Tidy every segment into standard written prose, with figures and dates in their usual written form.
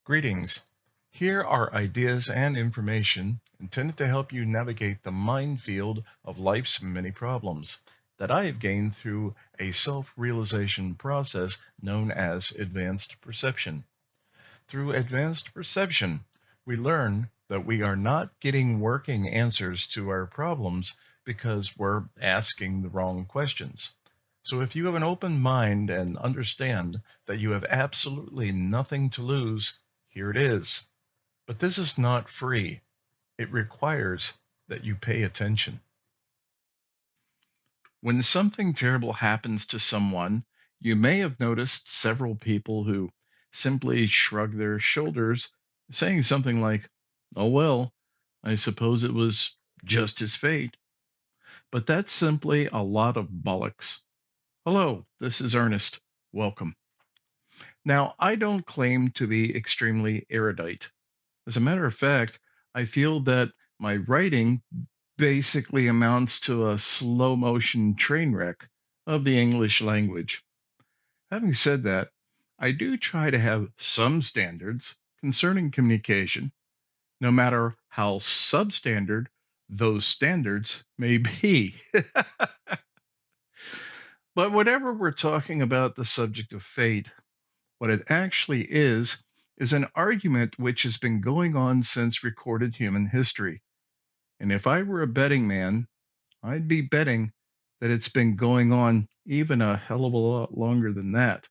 Greetings. Here are ideas and information intended to help you navigate the minefield of life's many problems that I have gained through a self realization process known as advanced perception. Through advanced perception, we learn that we are not getting working answers to our problems because we're asking the wrong questions. So if you have an open mind and understand that you have absolutely nothing to lose, here it is. But this is not free. It requires that you pay attention. When something terrible happens to someone, you may have noticed several people who simply shrug their shoulders, saying something like, "Oh well, I suppose it was just his fate." But that's simply a lot of bollocks. Hello, this is Ernest. Welcome. Now, I don't claim to be extremely erudite. As a matter of fact, I feel that my writing basically amounts to a slow motion train wreck of the English language. Having said that, I do try to have some standards concerning communication, no matter how substandard those standards may be. But whenever we're talking about the subject of fate, what it actually is an argument which has been going on since recorded human history. And if I were a betting man, I'd be betting that it's been going on even a hell of a lot longer than that.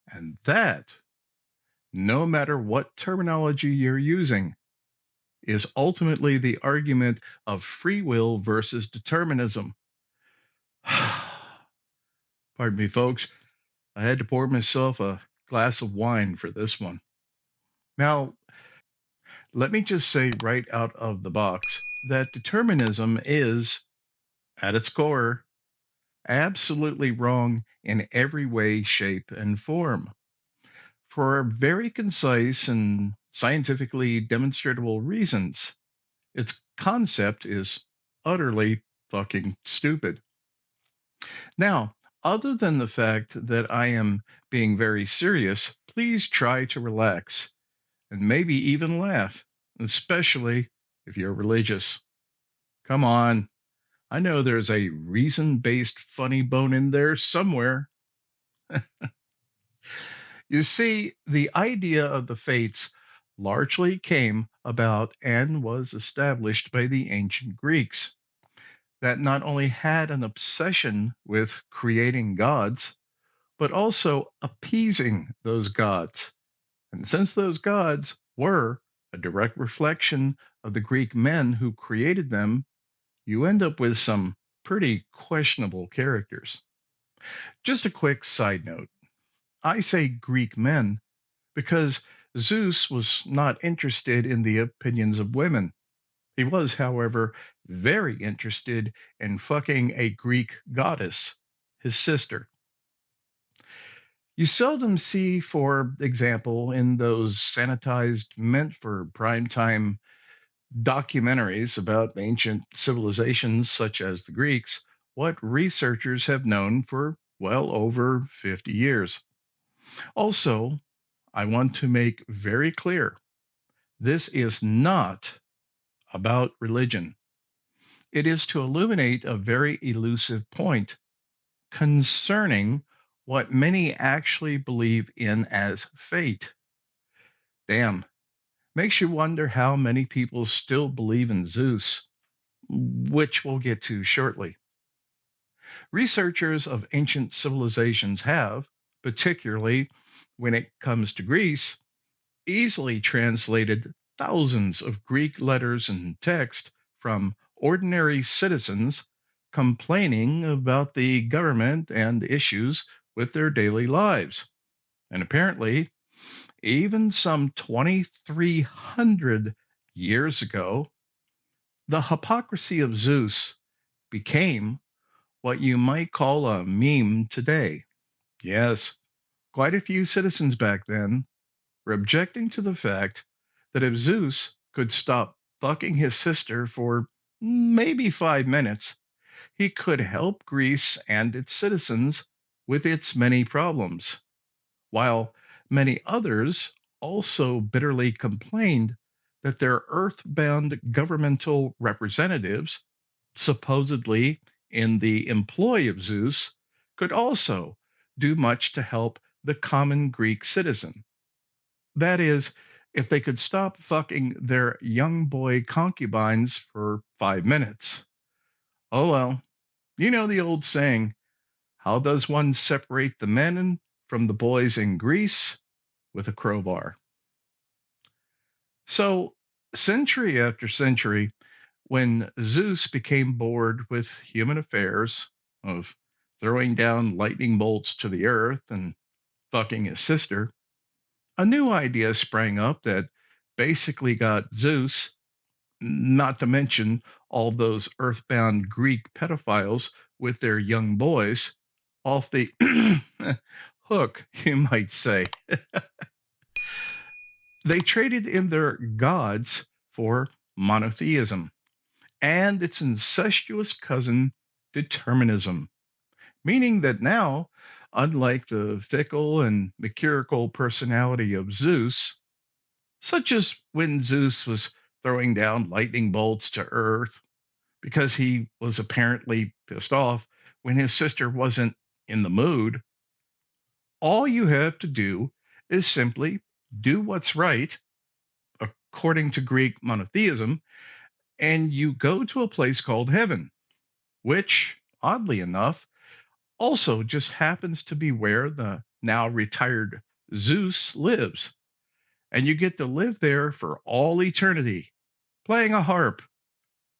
And that, no matter what terminology you're using, is ultimately the argument of free will versus determinism. Pardon me, folks. I had to pour myself a glass of wine for this one. Now, let me just say right out of the box that determinism is, at its core, absolutely wrong in every way, shape, and form. For very concise and scientifically demonstrable reasons, its concept is utterly fucking stupid. Now, other than the fact that I am being very serious, please try to relax and maybe even laugh, especially if you're religious. Come on, I know there's a reason based funny bone in there somewhere. You see, the idea of the fates largely came about and was established by the ancient Greeks, that not only had an obsession with creating gods, but also appeasing those gods. And since those gods were a direct reflection of the Greek men who created them, you end up with some pretty questionable characters. Just a quick side note, I say Greek men because Zeus was not interested in the opinions of women. He was, however, very interested in fucking a Greek goddess, his sister. You seldom see, for example, in those sanitized, meant for primetime documentaries about ancient civilizations such as the Greeks, what researchers have known for well over 50 years. Also, I want to make very clear this is not about religion. It is to illuminate a very elusive point concerning what many actually believe in as fate. Damn, makes you wonder how many people still believe in Zeus, which we'll get to shortly. Researchers of ancient civilizations have, particularly when it comes to Greece, easily translated thousands of Greek letters and text from ordinary citizens complaining about the government and issues with their daily lives. And apparently, even some 2,300 years ago, the hypocrisy of Zeus became what you might call a meme today. Yes, quite a few citizens back then were objecting to the fact that if Zeus could stop fucking his sister for maybe 5 minutes, he could help Greece and its citizens with its many problems, while many others also bitterly complained that their earthbound governmental representatives, supposedly in the employ of Zeus, could also do much to help the common Greek citizen. That is, if they could stop fucking their young boy concubines for 5 minutes. Oh well, you know the old saying, how does one separate the men from the boys in Greece? With a crowbar. So, century after century, when Zeus became bored with human affairs of throwing down lightning bolts to the earth and fucking his sister, a new idea sprang up that basically got Zeus, not to mention all those earthbound Greek pedophiles with their young boys, off the hook, you might say. They traded in their gods for monotheism and its incestuous cousin, determinism, meaning that now, unlike the fickle and mercurial personality of Zeus, such as when Zeus was throwing down lightning bolts to Earth because he was apparently pissed off when his sister wasn't in the mood, all you have to do is simply do what's right according to Greek monotheism, and you go to a place called heaven, which, oddly enough, also just happens to be where the now retired Zeus lives. And you get to live there for all eternity, playing a harp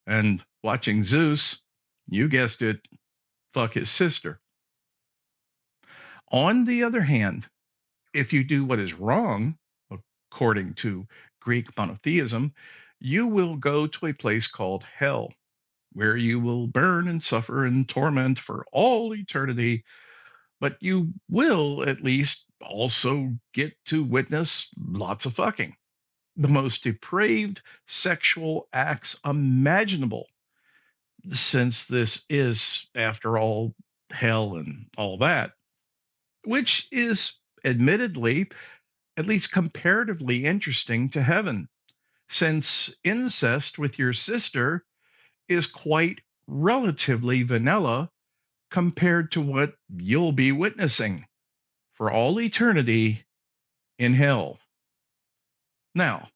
and watching Zeus, you guessed it, fuck his sister. On the other hand, if you do what is wrong, according to Greek monotheism, you will go to a place called hell, where you will burn and suffer and torment for all eternity, but you will at least also get to witness lots of fucking. The most depraved sexual acts imaginable, since this is, after all, hell and all that, which is admittedly, at least comparatively interesting to heaven, since incest with your sister is quite relatively vanilla compared to what you'll be witnessing for all eternity in hell. Now,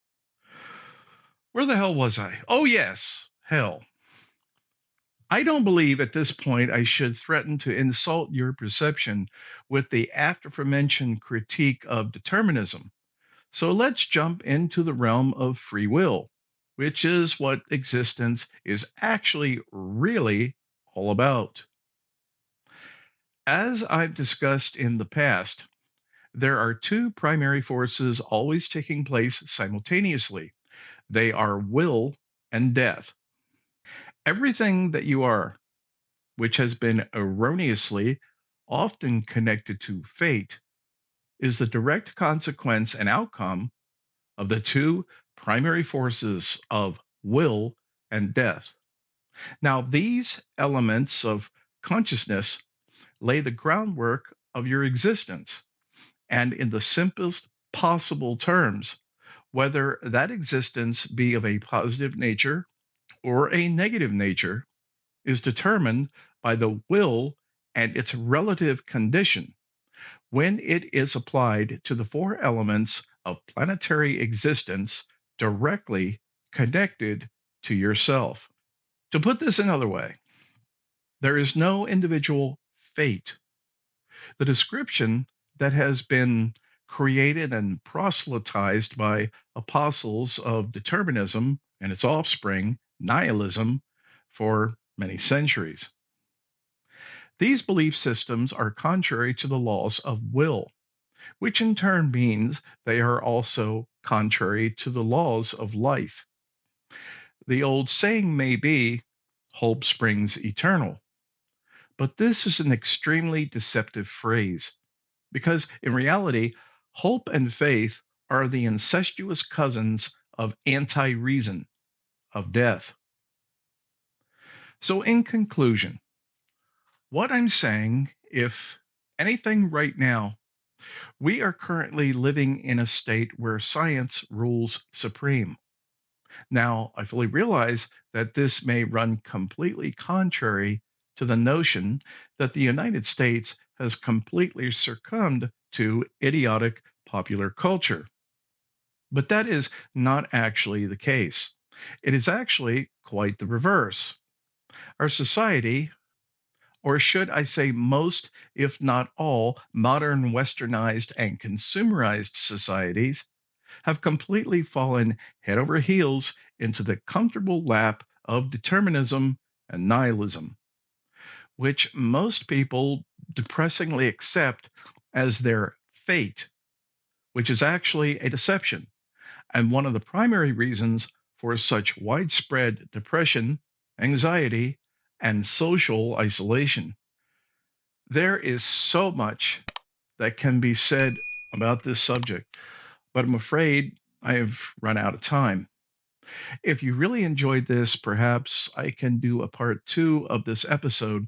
where the hell was I? Oh, yes, hell. I don't believe at this point I should threaten to insult your perception with the aforementioned critique of determinism. So let's jump into the realm of free will, which is what existence is actually really all about. As I've discussed in the past, there are two primary forces always taking place simultaneously. They are will and death. Everything that you are, which has been erroneously often connected to fate, is the direct consequence and outcome of the two primary forces of will and death. Now, these elements of consciousness lay the groundwork of your existence, and in the simplest possible terms, whether that existence be of a positive nature or a negative nature, is determined by the will and its relative condition when it is applied to the four elements of planetary existence directly connected to yourself. To put this another way, there is no individual fate. The description that has been created and proselytized by apostles of determinism and its offspring, nihilism, for many centuries. These belief systems are contrary to the laws of will, which in turn means they are also contrary to the laws of life. The old saying may be, hope springs eternal, but this is an extremely deceptive phrase because in reality, hope and faith are the incestuous cousins of anti reason, of death. So, in conclusion, what I'm saying, if anything right now, We are currently living in a state where science rules supreme. Now, I fully realize that this may run completely contrary to the notion that the United States has completely succumbed to idiotic popular culture. But that is not actually the case. It is actually quite the reverse. Our society, or should I say most, if not all, modern westernized and consumerized societies, have completely fallen head over heels into the comfortable lap of determinism and nihilism, which most people depressingly accept as their fate, which is actually a deception and one of the primary reasons for such widespread depression, anxiety, and social isolation. There is so much that can be said about this subject, but I'm afraid I have run out of time. If you really enjoyed this, perhaps I can do a part two of this episode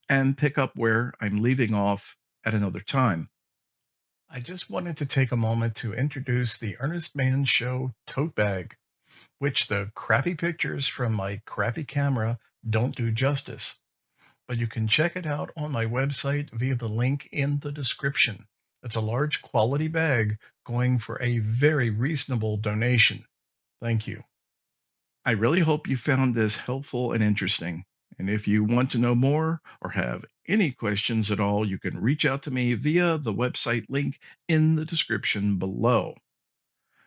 and pick up where I'm leaving off at another time. I just wanted to take a moment to introduce the Earnest Mann Show tote bag, which the crappy pictures from my crappy camera don't do justice. But you can check it out on my website via the link in the description. It's a large quality bag going for a very reasonable donation. Thank you. I really hope you found this helpful and interesting. And if you want to know more or have any questions at all, you can reach out to me via the website link in the description below.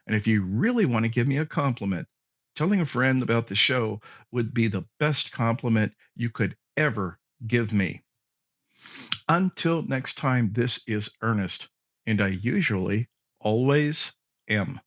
And if you really want to give me a compliment, telling a friend about the show would be the best compliment you could ever give me. Until next time, this is Ernest, and I usually always am.